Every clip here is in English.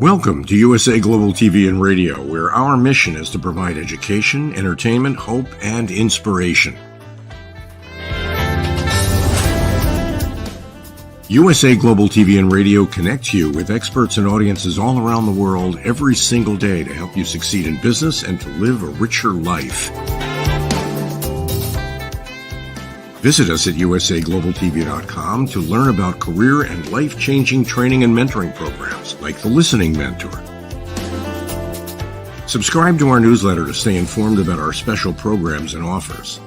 Welcome to USA Global TV and Radio, where our mission is to provide education, entertainment, hope, and inspiration. USA Global TV and Radio connects you with experts and audiences all around the world every single day to help you succeed in business and to live a richer life. Visit us at usaglobaltv.com to learn about career and life-changing training and mentoring programs like the Listening Mentor. Subscribe to our newsletter to stay informed about our special programs and offers.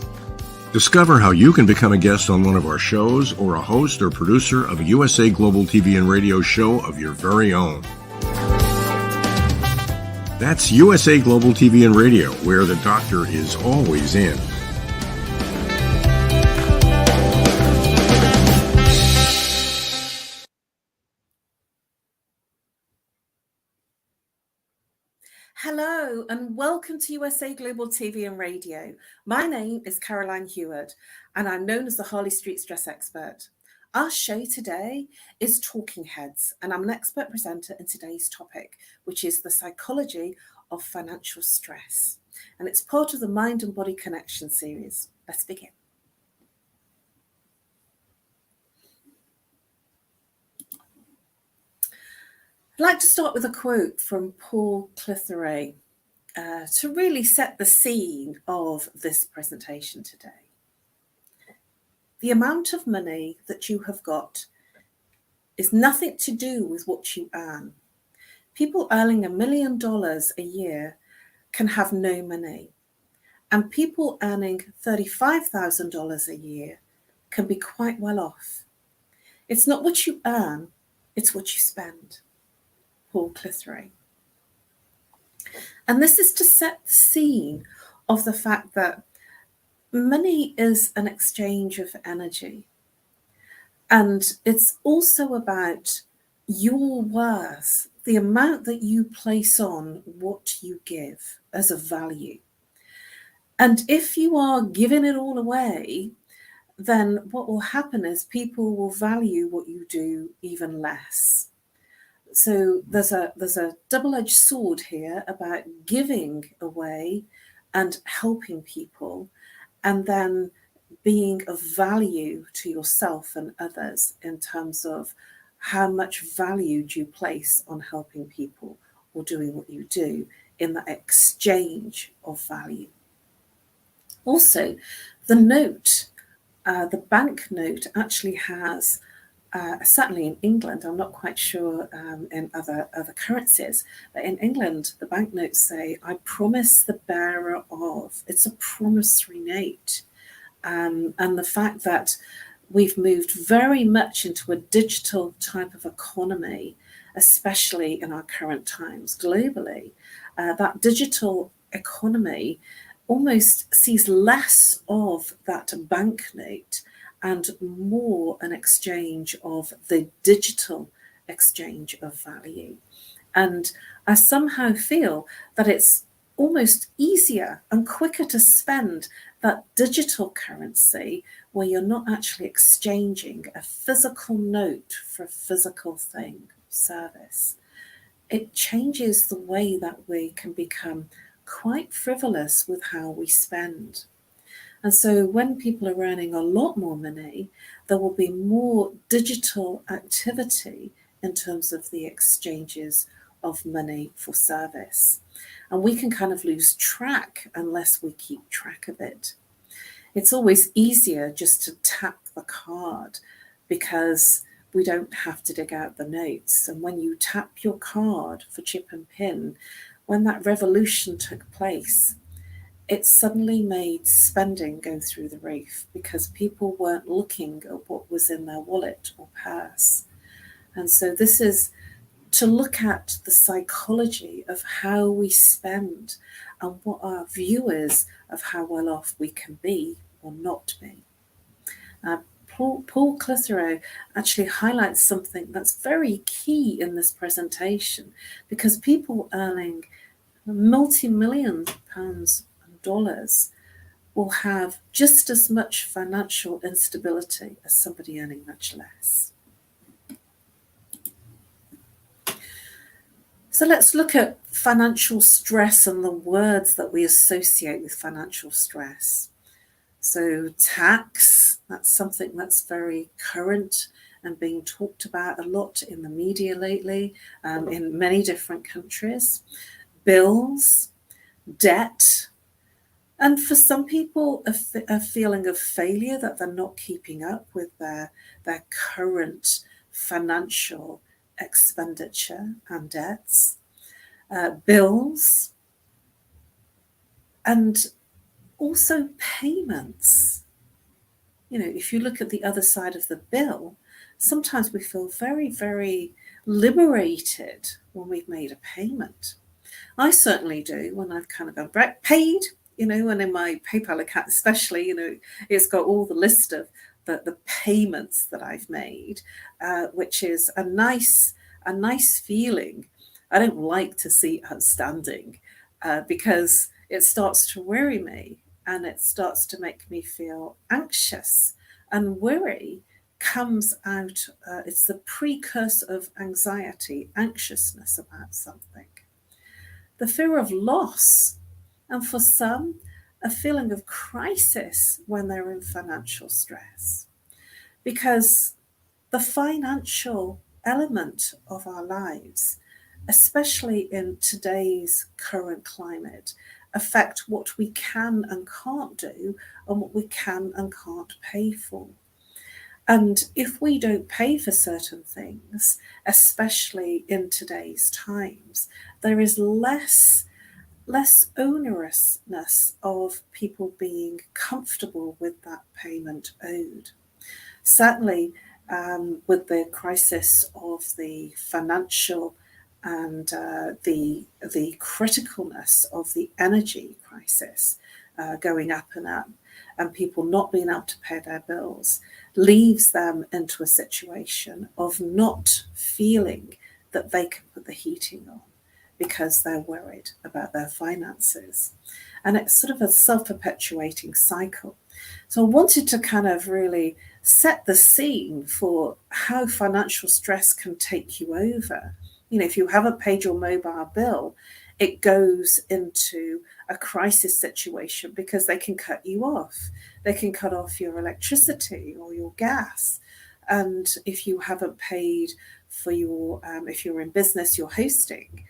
Discover how you can become a guest on one of our shows or a host or producer of a USA Global TV and Radio show of your very own. That's USA Global TV and Radio, where the doctor is always in. Hello and welcome to USA Global TV and Radio. My name is Heward and I'm known as the Harley Street Stress Expert. Our show today is Talking Heads and I'm an expert presenter in today's topic, which is the psychology of financial stress. And it's part of the Mind and Body Connection series. Let's begin. I'd like to start with a quote from Paul Clitheroe to really set the scene of this presentation today. The amount of money that you have got is nothing to do with what you earn. People earning $1 million a year can have no money, and people earning $35,000 a year can be quite well off. It's not what you earn, it's what you spend. Paul Clitheroe. And this is to set the scene of the fact that money is an exchange of energy. And it's also about your worth, the amount that you place on what you give as a value. And if you are giving it all away, then what will happen is people will value what you do even less. So there's a double-edged sword here about giving away and helping people, and then being of value to yourself and others in terms of how much value do you place on helping people or doing what you do in that exchange of value. Also, the note, the bank note actually has certainly in England, I'm not quite sure in other currencies, but in England, the banknotes say, I promise the bearer of. It's a promissory note. And the fact that we've moved very much into a digital type of economy, especially in our current times globally, that digital economy almost sees less of that banknote and more an exchange of the digital exchange of value. And I somehow feel that it's almost easier and quicker to spend that digital currency where you're not actually exchanging a physical note for a physical thing, service. It changes the way that we can become quite frivolous with how we spend. And so when people are earning a lot more money, there will be more digital activity in terms of the exchanges of money for service. And we can kind of lose track unless we keep track of it. It's always easier just to tap the card because we don't have to dig out the notes. And when you tap your card for chip and pin, when that revolution took place, it suddenly made spending go through the roof because people weren't looking at what was in their wallet or purse. And so this is to look at the psychology of how we spend and what our view is of how well off we can be or not be. Paul Clitheroe actually highlights something that's very key in this presentation, because people earning multi-million pounds dollars will have just as much financial instability as somebody earning much less. So let's look at financial stress and the words that we associate with financial stress. So tax, that's something that's very current and being talked about a lot in the media lately, in many different countries. Bills, debt, and for some people, a feeling of failure that they're not keeping up with their current financial expenditure and debts. Bills, and also payments. You know, if you look at the other side of the bill, sometimes we feel very, very liberated when we've made a payment. I certainly do when I've kind of gone, right, paid, you know, and in my PayPal account especially, you know, it's got all the list of the payments that I've made, which is a nice feeling. I don't like to see outstanding because it starts to worry me and it starts to make me feel anxious. And worry comes out, it's the precursor of anxiety, anxiousness about something. The fear of loss, and for some, a feeling of crisis when they're in financial stress. Because the financial element of our lives, especially in today's current climate, affect what we can and can't do and what we can and can't pay for. And if we don't pay for certain things, especially in today's times, there is less onerousness of people being comfortable with that payment owed. Certainly, with the crisis of the financial and the criticalness of the energy crisis going up, and people not being able to pay their bills, leaves them into a situation of not feeling that they can put the heating on because they're worried about their finances. And it's sort of a self-perpetuating cycle. So I wanted to kind of really set the scene for how financial stress can take you over. You know, if you haven't paid your mobile bill, it goes into a crisis situation because they can cut you off. They can cut off your electricity or your gas. And if you haven't paid for your, if you're in business, you're hosting,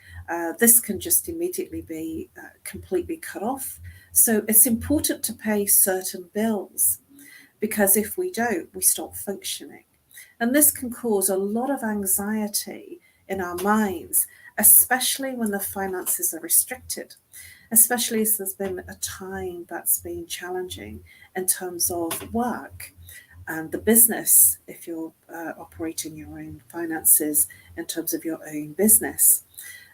this can just immediately be completely cut off. So it's important to pay certain bills, because if we don't, we stop functioning. And this can cause a lot of anxiety in our minds, especially when the finances are restricted, especially as there's been a time that's been challenging in terms of work and the business, if you're operating your own finances in terms of your own business.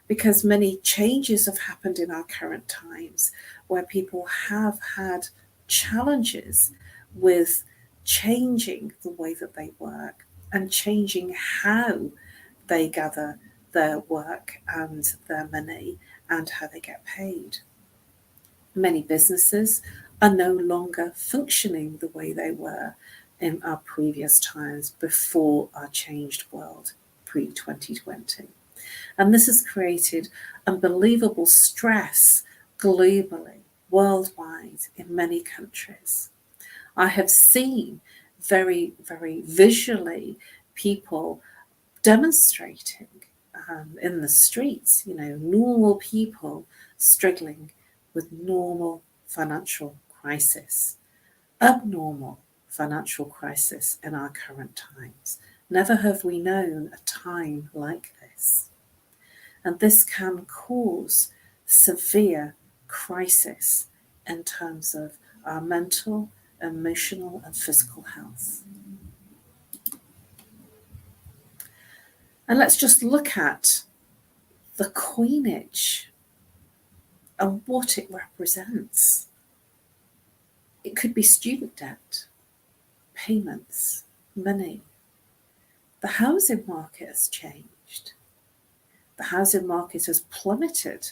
Because many changes have happened in our current times where people have had challenges with changing the way that they work and changing how they gather their work and their money and how they get paid. Many businesses are no longer functioning the way they were in our previous times before our changed world, pre-2020. And this has created unbelievable stress globally, worldwide, in many countries. I have seen very, very visually people demonstrating in the streets, you know, normal people struggling with normal financial crisis, abnormal financial crisis in our current times. Never have we known a time like this. And this can cause severe crisis in terms of our mental, emotional, and physical health. And let's just look at the coinage and what it represents. It could be student debt, payments, money. The housing market has changed. The housing market has plummeted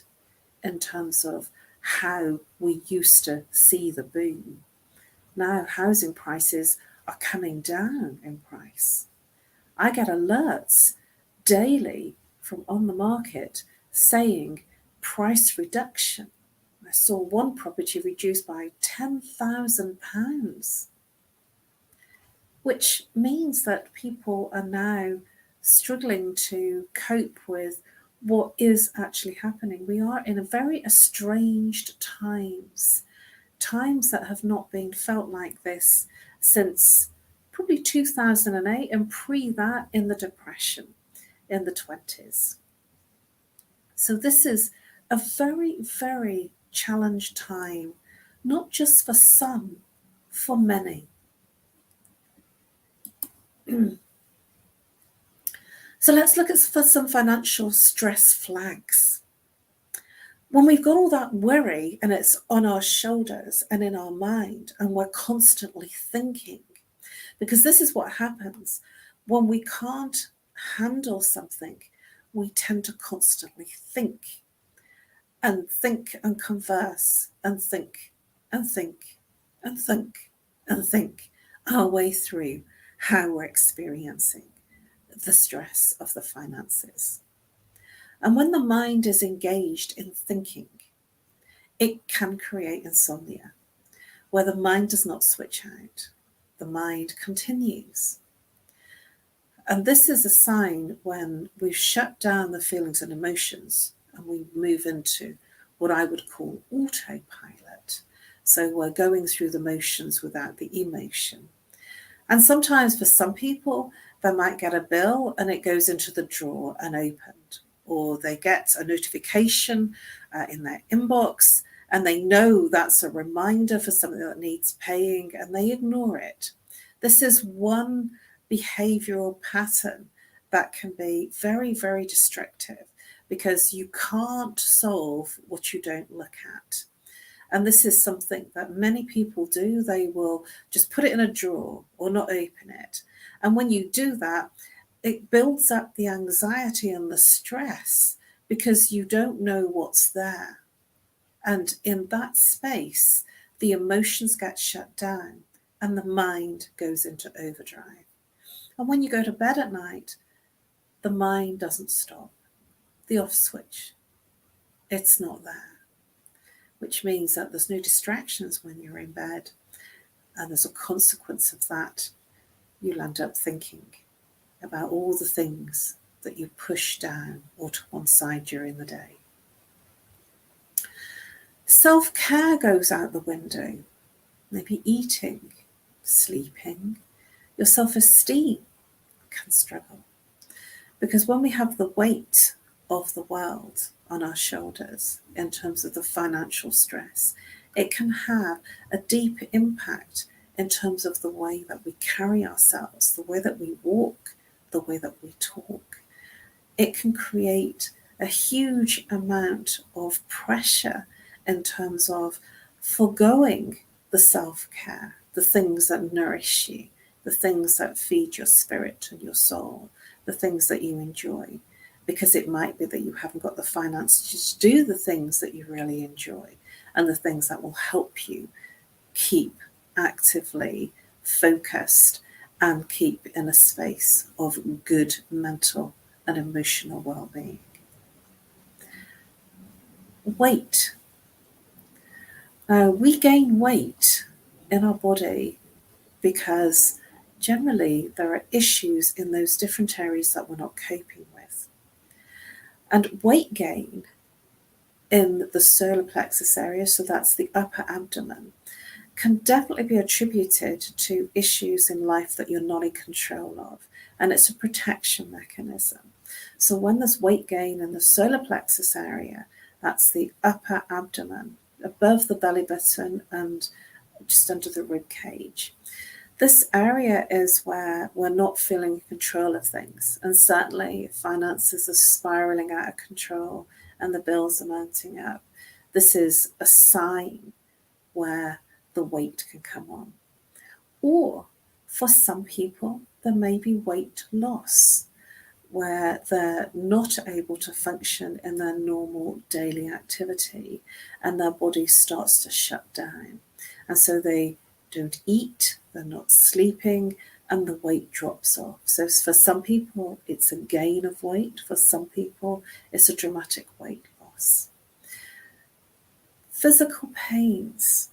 in terms of how we used to see the boom. Now housing prices are coming down in price. I get alerts daily from on the market saying price reduction. I saw one property reduced by £10,000, which means that people are now struggling to cope with what is actually happening. We are in a very estranged times that have not been felt like this since probably 2008, and pre that in the Depression in the 20s. So this is a very, very challenged time, not just for some, for many. So let's look at some financial stress flags. When we've got all that worry and it's on our shoulders and in our mind, and we're constantly thinking, because this is what happens when we can't handle something, we tend to constantly think and converse and think and think and think and think our way through how we're experiencing the stress of the finances. And when the mind is engaged in thinking, it can create insomnia, where the mind does not switch out. The mind continues. And this is a sign when we've shut down the feelings and emotions and we move into what I would call autopilot. So we're going through the motions without the emotion. And sometimes for some people, they might get a bill and it goes into the drawer unopened, or they get a notification in their inbox and they know that's a reminder for something that needs paying and they ignore it. This is one behavioural pattern that can be very, very destructive, because you can't solve what you don't look at. And this is something that many people do. They will just put it in a drawer or not open it. And when you do that, it builds up the anxiety and the stress because you don't know what's there. And in that space, the emotions get shut down and the mind goes into overdrive. And when you go to bed at night, the mind doesn't stop. The off switch, it's not there, which means that there's no distractions when you're in bed. And as a consequence of that, you'll end up thinking about all the things that you push down or to one side during the day. Self-care goes out the window. Maybe eating, sleeping. Your self-esteem can struggle. Because when we have the weight of the world on our shoulders in terms of the financial stress, it can have a deep impact in terms of the way that we carry ourselves, the way that we walk, the way that we talk. It can create a huge amount of pressure in terms of foregoing the self-care, the things that nourish you, the things that feed your spirit and your soul, the things that you enjoy, because it might be that you haven't got the finances to do the things that you really enjoy and the things that will help you keep actively focused and keep in a space of good mental and emotional well-being. Weight. We gain weight in our body because generally there are issues in those different areas that we're not coping with. And weight gain in the solar plexus area, so that's the upper abdomen, can definitely be attributed to issues in life that you're not in control of. And it's a protection mechanism. So when there's weight gain in the solar plexus area, that's the upper abdomen, above the belly button and just under the rib cage. This area is where we're not feeling in control of things. And certainly finances are spiraling out of control and the bills are mounting up. This is a sign where the weight can come on. Or for some people, there may be weight loss, where they're not able to function in their normal daily activity and their body starts to shut down. And so they don't eat, they're not sleeping, and the weight drops off. So for some people, it's a gain of weight. For some people, it's a dramatic weight loss. Physical pains.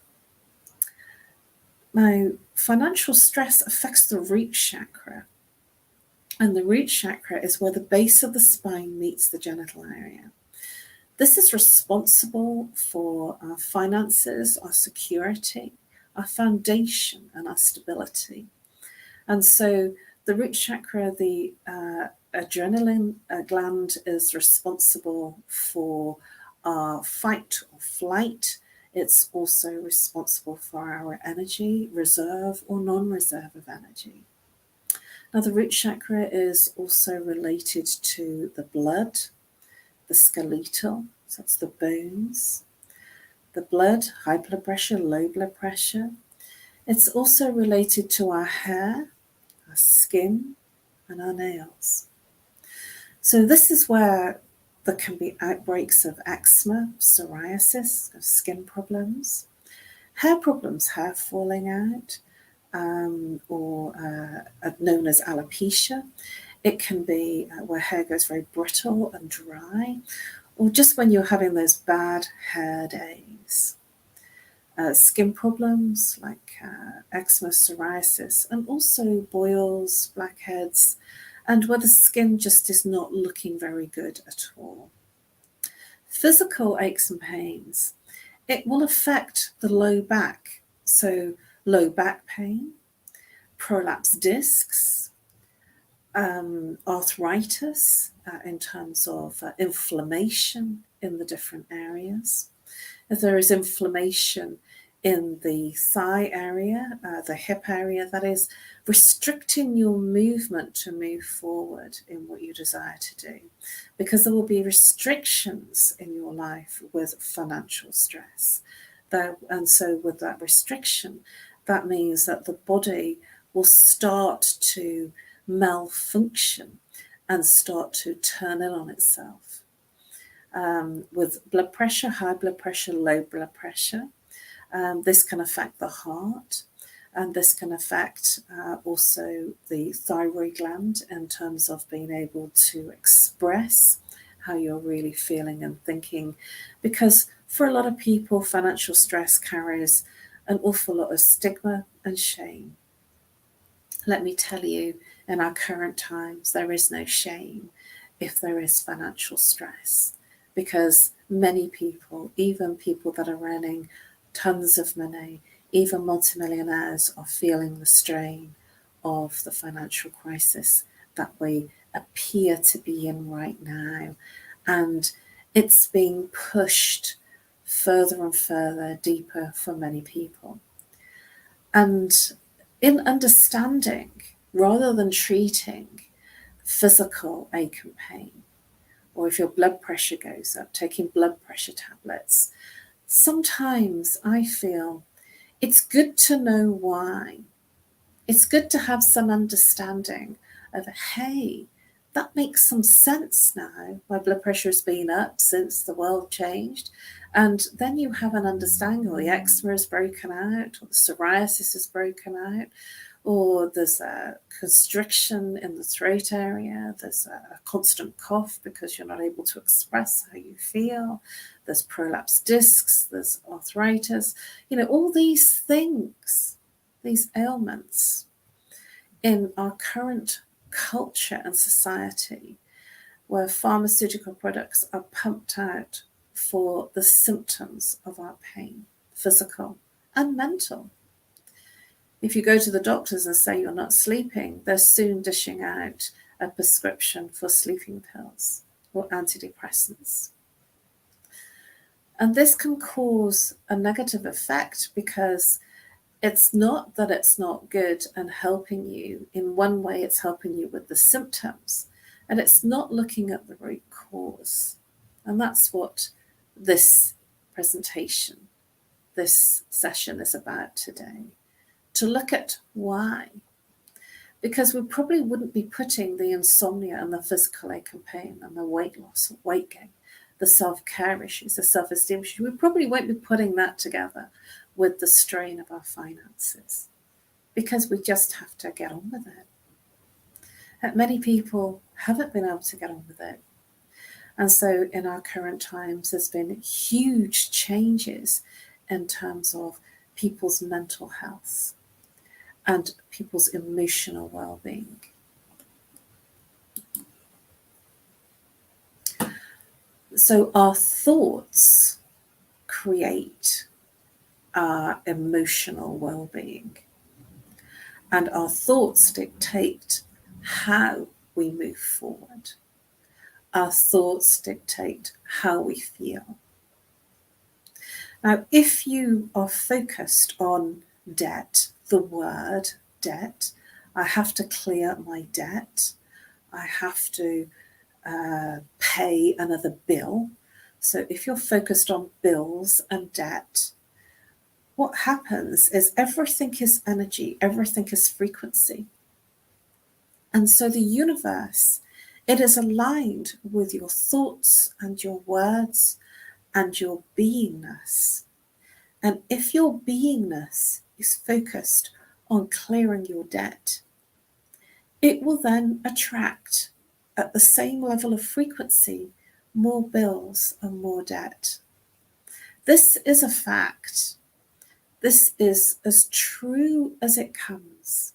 Now, financial stress affects the root chakra. And the root chakra is where the base of the spine meets the genital area. This is responsible for our finances, our security, our foundation, and our stability. And so the root chakra, the adrenaline gland, is responsible for our fight or flight. It's also responsible for our energy, reserve or non-reserve of energy. Now, the root chakra is also related to the blood, the skeletal, so that's the bones, the blood, high blood pressure, low blood pressure. It's also related to our hair, our skin, and our nails. So this is where there can be outbreaks of eczema, psoriasis, of skin problems, hair problems, hair falling out, or known as alopecia. It can be where hair goes very brittle and dry, or just when you're having those bad hair days. Skin problems like eczema, psoriasis, and also boils, blackheads, and where the skin just is not looking very good at all. Physical aches and pains. It will affect the low back, so low back pain, prolapsed discs, arthritis in terms of inflammation in the different areas. If there is inflammation in the thigh area, the hip area, that is restricting your movement to move forward in what you desire to do, because there will be restrictions in your life with financial stress. And so with that restriction, that means that the body will start to malfunction and start to turn in on itself. With blood pressure, high blood pressure, low blood pressure, this can affect the heart, and this can affect also the thyroid gland in terms of being able to express how you're really feeling and thinking, because for a lot of people, financial stress carries an awful lot of stigma and shame. Let me tell you, in our current times, there is no shame if there is financial stress, because many people, even people that are earning tons of money, even multimillionaires, are feeling the strain of the financial crisis that we appear to be in right now. And it's being pushed further and further, deeper for many people. And in understanding, rather than treating physical ache and pain, or if your blood pressure goes up, taking blood pressure tablets, sometimes I feel it's good to know why. It's good to have some understanding of, hey, that makes some sense now. My blood pressure has been up since the world changed. And then you have an understanding, or the eczema is broken out, or the psoriasis is broken out, or there's a constriction in the throat area, there's a constant cough because you're not able to express how you feel, there's prolapsed discs, there's arthritis, all these things, these ailments in our current culture and society, where pharmaceutical products are pumped out for the symptoms of our pain, physical and mental. If you go to the doctors and say you're not sleeping, they're soon dishing out a prescription for sleeping pills or antidepressants. And this can cause a negative effect, because it's not that it's not good and helping you. In one way, it's helping you with the symptoms, and it's not looking at the root cause. And that's what this presentation, this session is about today. To look at why. Because we probably wouldn't be putting the insomnia and the physical ache and pain and the weight loss, weight gain, the self-care issues, the self-esteem issues. We probably won't be putting that together with the strain of our finances. because we just have to get on with it. And many people haven't been able to get on with it. And so in our current times, there's been huge changes in terms of people's mental health and people's emotional well-being. So our thoughts create our emotional well-being, and our thoughts dictate how we move forward. Our thoughts dictate how we feel. Now, if you are focused on debt, the word debt, I have to clear my debt, I have to pay another bill. So if you're focused on bills and debt, what happens is everything is energy, everything is frequency. And so the universe, it is aligned with your thoughts and your words and your beingness. And if your beingness is focused on clearing your debt, it will then attract at the same level of frequency more bills and more debt. This is a fact. This is as true as it comes.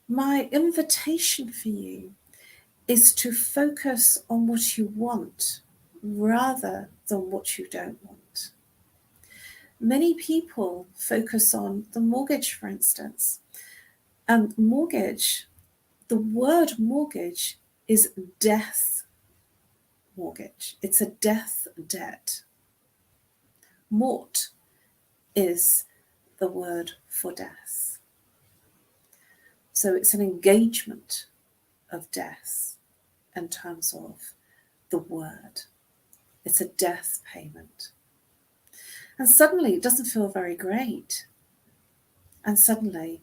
My invitation for you is to focus on what you want rather than what you don't want. Many people focus on the mortgage, for instance, and mortgage, the word mortgage is death mortgage. It's a death debt. Mort is the word for death. So it's an engagement of death in terms of the word. It's a death payment. And suddenly it doesn't feel very great. And suddenly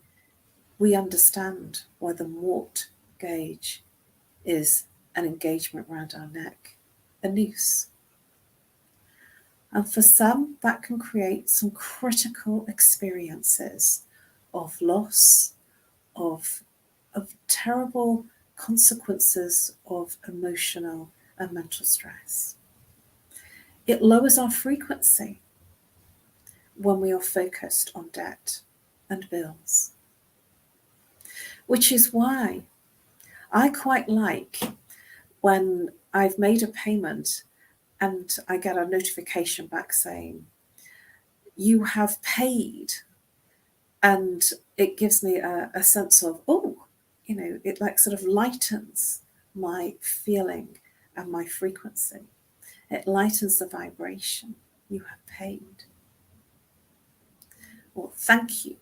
we understand why the mort gauge is an engagement around our neck, a noose. And for some, that can create some critical experiences of loss, of terrible consequences of emotional and mental stress. It lowers our frequency when we are focused on debt and bills, which is why I quite like when I've made a payment and I get a notification back saying, you have paid. And it gives me a sense of, it like sort of lightens my feeling and my frequency. It lightens the vibration. You have paid. Or thank you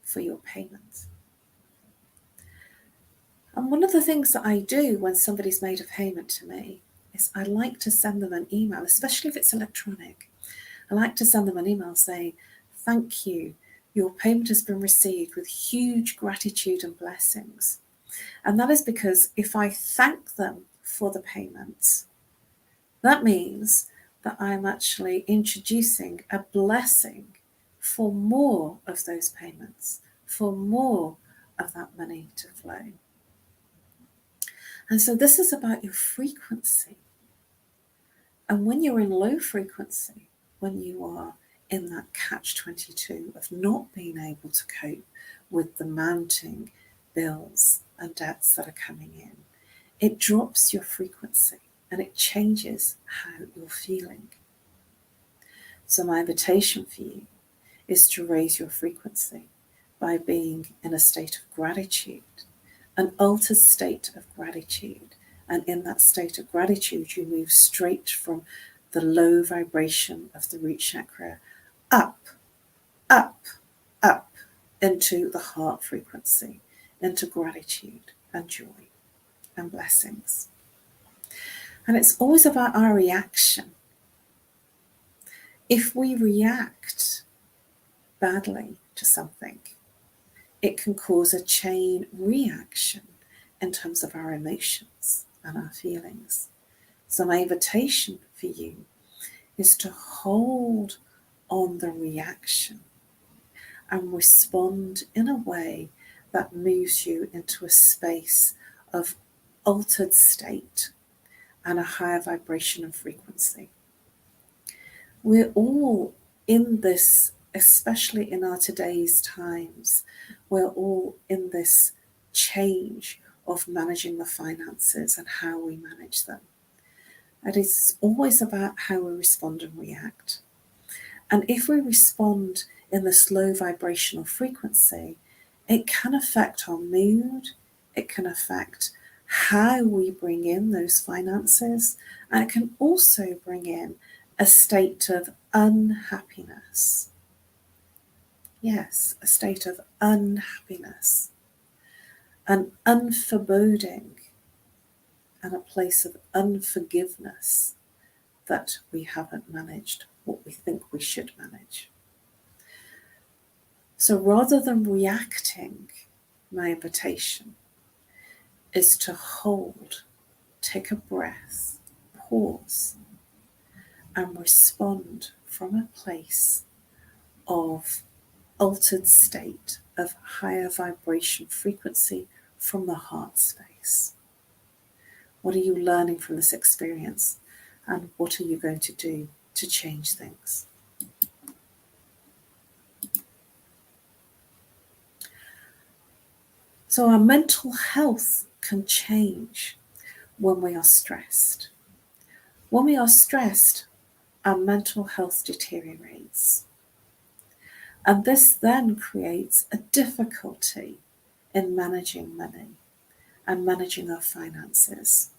for your payment. And one of the things that I do when somebody's made a payment to me is I like to send them an email, especially if it's electronic. I like to send them an email saying, thank you. Your payment has been received with huge gratitude and blessings. And that is because if I thank them for the payment, that means that I'm actually introducing a blessing for more of those payments, for more of that money to flow. And so this is about your frequency. And when you're in low frequency, when you are in that catch-22 of not being able to cope with the mounting bills and debts that are coming in, it drops your frequency and it changes how you're feeling. So my invitation for you is to raise your frequency by being in a state of gratitude, an altered state of gratitude. And in that state of gratitude, you move straight from the low vibration of the root chakra up, up, up into the heart frequency, into gratitude and joy and blessings. And it's always about our reaction. If we react badly to something, it can cause a chain reaction in terms of our emotions and our feelings. So my invitation for you is to hold on the reaction. and respond in a way that moves you into a space of altered state and a higher vibration and frequency. We're all in this, especially in our today's times, we're all in this change of managing the finances and how we manage them. And it's always about how we respond and react. And if we respond in this low vibrational frequency, it can affect our mood, it can affect how we bring in those finances, and it can also bring in a state of unhappiness. Yes, a state of unhappiness, an unforeboding, and a place of unforgiveness that we haven't managed what we think we should manage. So rather than reacting, my invitation is to hold, take a breath, pause, and respond from a place of altered state, of higher vibration frequency from the heart space. What are you learning from this experience? And what are you going to do to change things? So our mental health can change when we are stressed. When we are stressed, our mental health deteriorates. And this then creates a difficulty in managing money and managing our finances,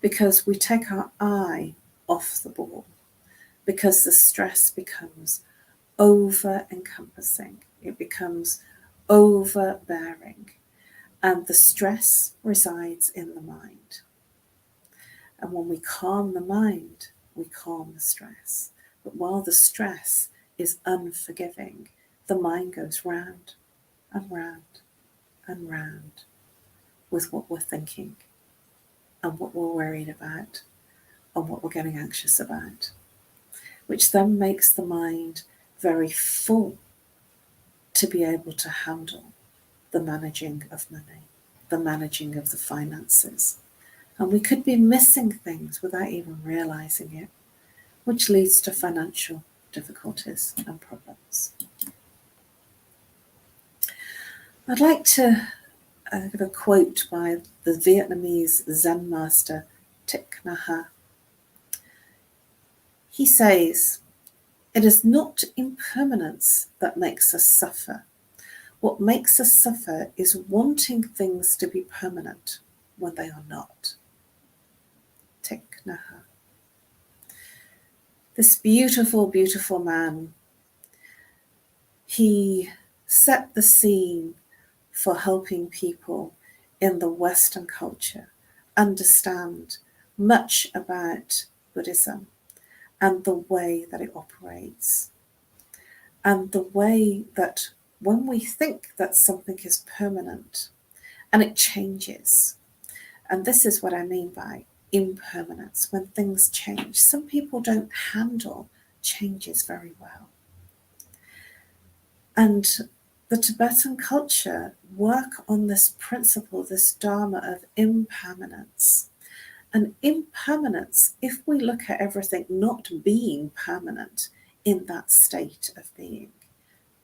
because we take our eye off the ball, because the stress becomes over-encompassing, it becomes overbearing, and the stress resides in the mind. And when we calm the mind, we calm the stress. But while the stress is unforgiving, the mind goes round and round and round with what we're thinking and what we're worried about and what we're getting anxious about, which then makes the mind very full to be able to handle the managing of money, the managing of the finances. And we could be missing things without even realizing it, which leads to financial difficulties and problems. I'd like to give a quote by the Vietnamese Zen master Thich Nhat Hanh. He says, "It is not impermanence that makes us suffer. What makes us suffer is wanting things to be permanent when they are not." Thich Nhat Hanh. This beautiful, beautiful man, he set the scene for helping people in the Western culture understand much about Buddhism and the way that it operates, and the way that when we think that something is permanent and it changes, and this is what I mean by impermanence, when things change. Some people don't handle changes very well. And the Tibetan culture work on this principle, this dharma of impermanence. And impermanence, if we look at everything not being permanent in that state of being,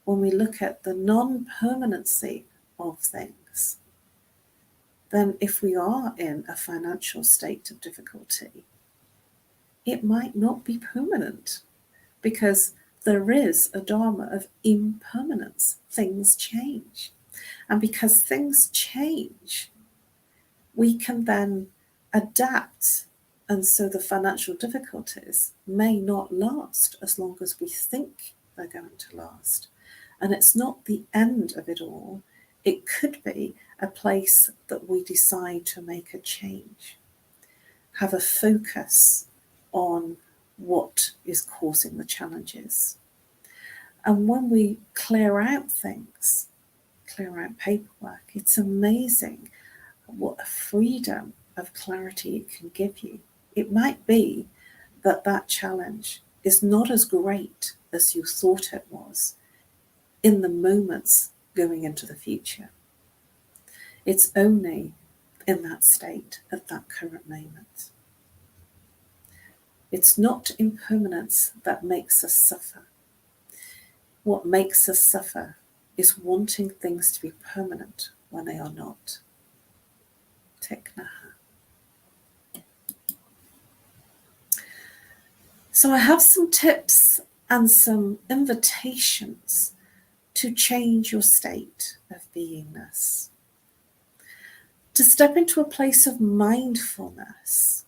when we look at the non-permanency of things, then if we are in a financial state of difficulty, it might not be permanent, because there is a dharma of impermanence. Things change. And because things change, we can then adapt. And so the financial difficulties may not last as long as we think they're going to last. And it's not the end of it all. It could be a place that we decide to make a change, have a focus on what is causing the challenges. And when we clear out things, clear out paperwork, it's amazing what a freedom of clarity it can give you. It might be that that challenge is not as great as you thought it was in the moments going into the future. It's only in that state at that current moment. It's not impermanence that makes us suffer. What makes us suffer is wanting things to be permanent when they are not. Thich Nhat Hanh. So I have some tips and some invitations to change your state of beingness, to step into a place of mindfulness.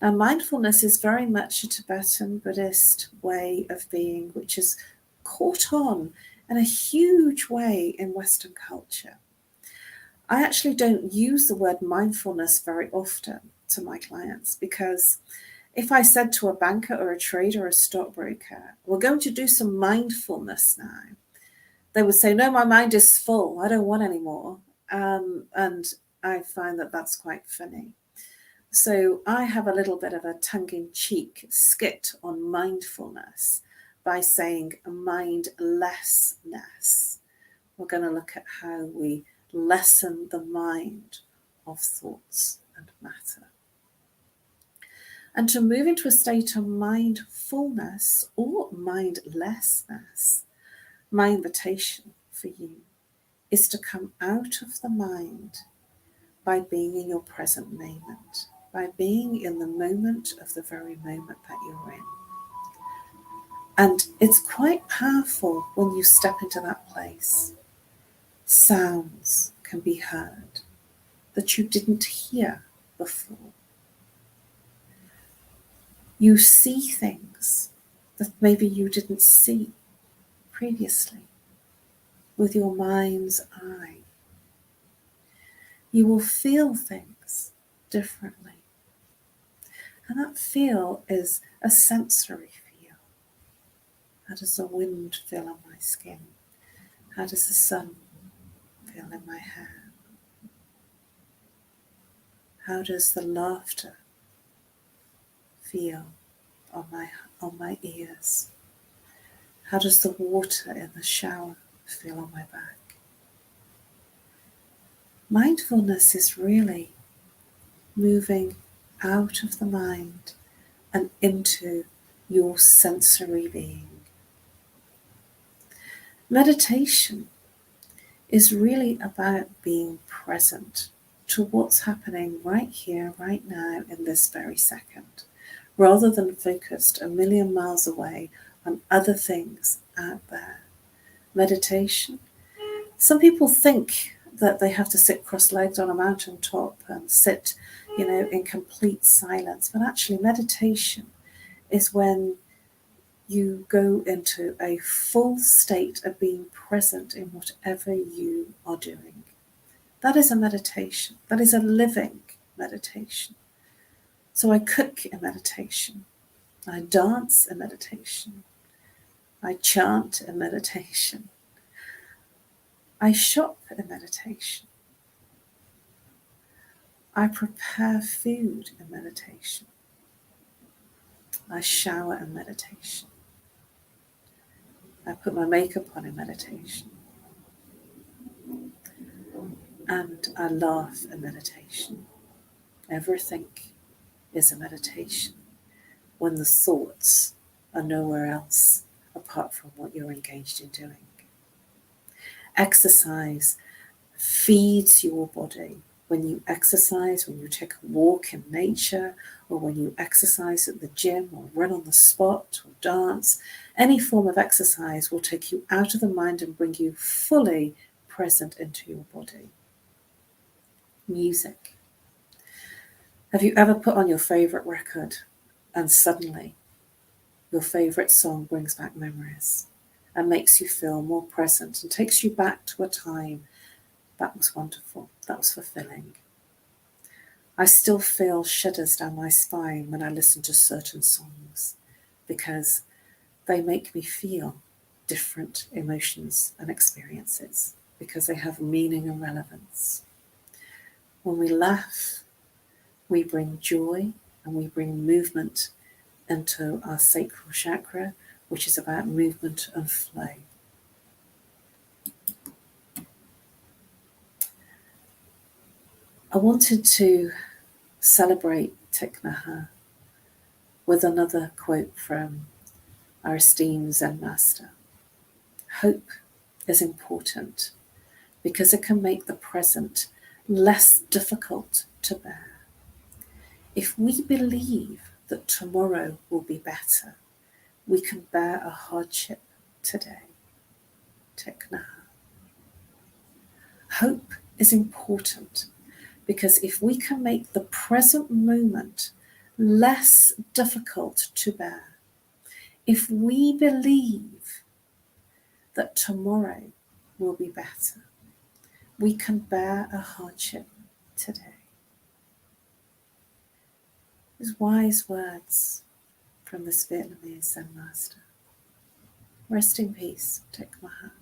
Now, mindfulness is very much a Tibetan Buddhist way of being, which is caught on in a huge way in Western culture. I actually don't use the word mindfulness very often to my clients, because if I said to a banker or a trader or a stockbroker, we're going to do some mindfulness now, they would say, no, my mind is full. I don't want any more. And I find that that's quite funny. So I have a little bit of a tongue-in-cheek skit on mindfulness by saying mindlessness. We're going to look at how we lessen the mind of thoughts and matter. And to move into a state of mindfulness or mindlessness, my invitation for you is to come out of the mind by being in your present moment, by being in the moment of the very moment that you're in. And it's quite powerful when you step into that place. Sounds can be heard that you didn't hear before. You see things that maybe you didn't see previously with your mind's eye. You will feel things differently. And that feel is a sensory feel. How does the wind feel on my skin? How does the sun feel in my hair? How does the laughter feel on my ears? How does the water in the shower feel on my back? Mindfulness is really moving out of the mind and into your sensory being. Meditation is really about being present to what's happening right here, right now, in this very second, rather than focused a million miles away on other things out there. Meditation. Some people think that they have to sit cross-legged on a mountaintop and sit, in complete silence. But actually, meditation is when you go into a full state of being present in whatever you are doing. That is a meditation. That is a living meditation. So I cook in meditation. I dance in meditation. I chant in meditation. I shop in meditation. I prepare food in meditation. I shower in meditation. I put my makeup on in meditation. And I laugh in meditation. Everything is a meditation when the thoughts are nowhere else apart from what you're engaged in doing. Exercise feeds your body. When you exercise, when you take a walk in nature, or when you exercise at the gym, or run on the spot, or dance, any form of exercise will take you out of the mind and bring you fully present into your body. Music. Have you ever put on your favorite record and suddenly your favorite song brings back memories and makes you feel more present and takes you back to a time that was wonderful, that was fulfilling? I still feel shudders down my spine when I listen to certain songs because they make me feel different emotions and experiences because they have meaning and relevance. When we laugh, we bring joy and we bring movement into our sacral chakra, which is about movement and flow. I wanted to celebrate Thich Nhat Hanh with another quote from our esteemed Zen master. Hope is important because it can make the present less difficult to bear. If we believe that tomorrow will be better, we can bear a hardship today. Thich Nhat Hanh. Hope is important because if we can make the present moment less difficult to bear, if we believe that tomorrow will be better, we can bear a hardship today. These wise words from this Vietnamese Zen master. Rest in peace, Thich Nhat Hanh.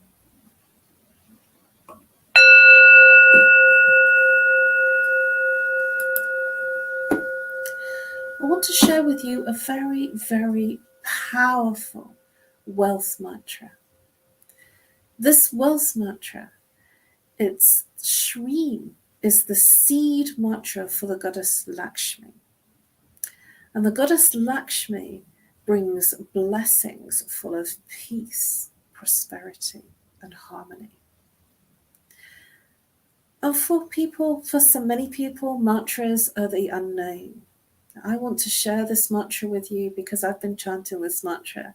I want to share with you a very, very powerful wealth mantra. This wealth mantra, its Shri is the seed mantra for the goddess Lakshmi. And the goddess Lakshmi brings blessings full of peace, prosperity, and harmony. And for many people, mantras are the unknown. I want to share this mantra with you because I've been chanting this mantra,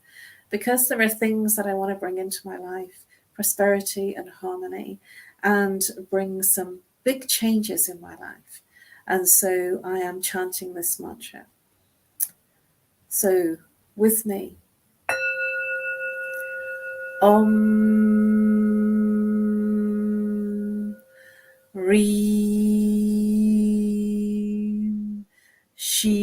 because there are things that I want to bring into my life, prosperity and harmony, and bring some big changes in my life. And so I am chanting this mantra. So with me, Om Reem Shim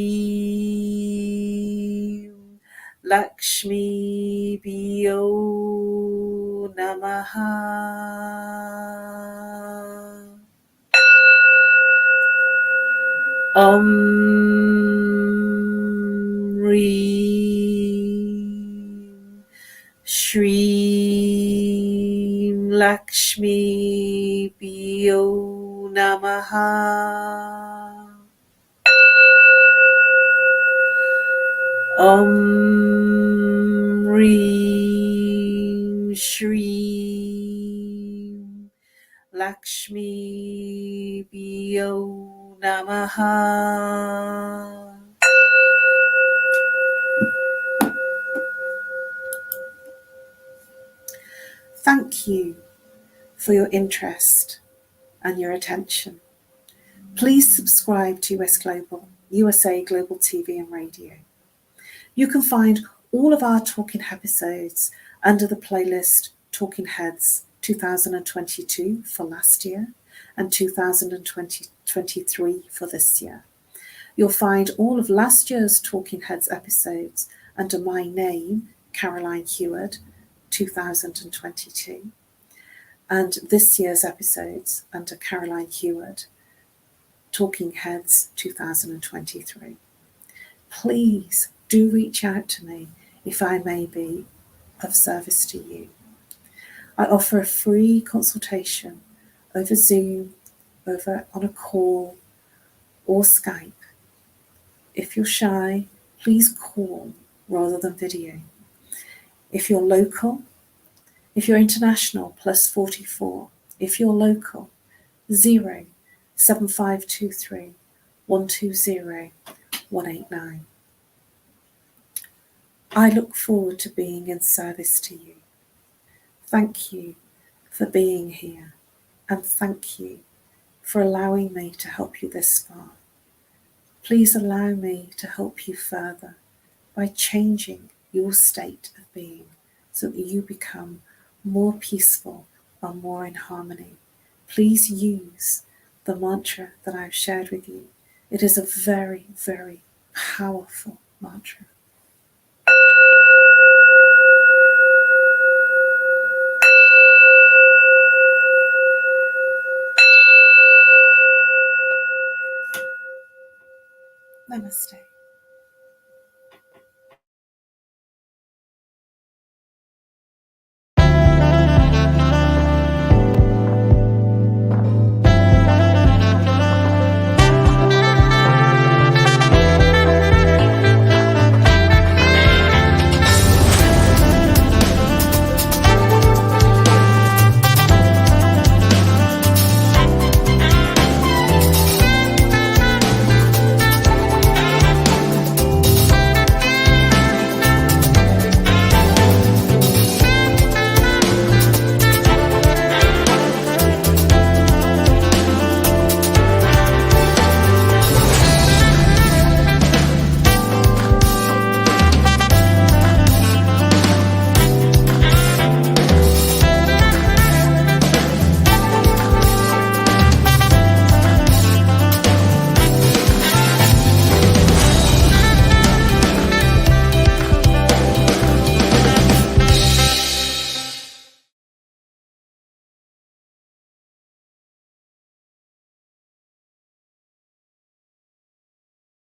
Lakshmi Bhyo Namaha. Om Reem Shri Lakshmi Bhyo Namaha. Om Reem Shri Lakshmi Bhyo Namaha. Thank you for your interest and your attention. Please subscribe to USA Global TV and Radio. You can find all of our Talking episodes under the playlist Talking Heads 2022 for last year and 2023 for this year. You'll find all of last year's Talking Heads episodes under my name, Caroline Heward, 2022, and this year's episodes under Caroline Heward, Talking Heads 2023. Please do reach out to me if I may be of service to you. I offer a free consultation over Zoom, over on a call, or Skype. If you're shy, please call rather than video. If you're local, if you're international, +44. If you're local, 07523 120 189. I look forward to being in service to you. Thank you for being here, and thank you for allowing me to help you this far. Please allow me to help you further by changing your state of being so that you become more peaceful and more in harmony. Please use the mantra that I've shared with you. It is a very, very powerful mantra. Namaste.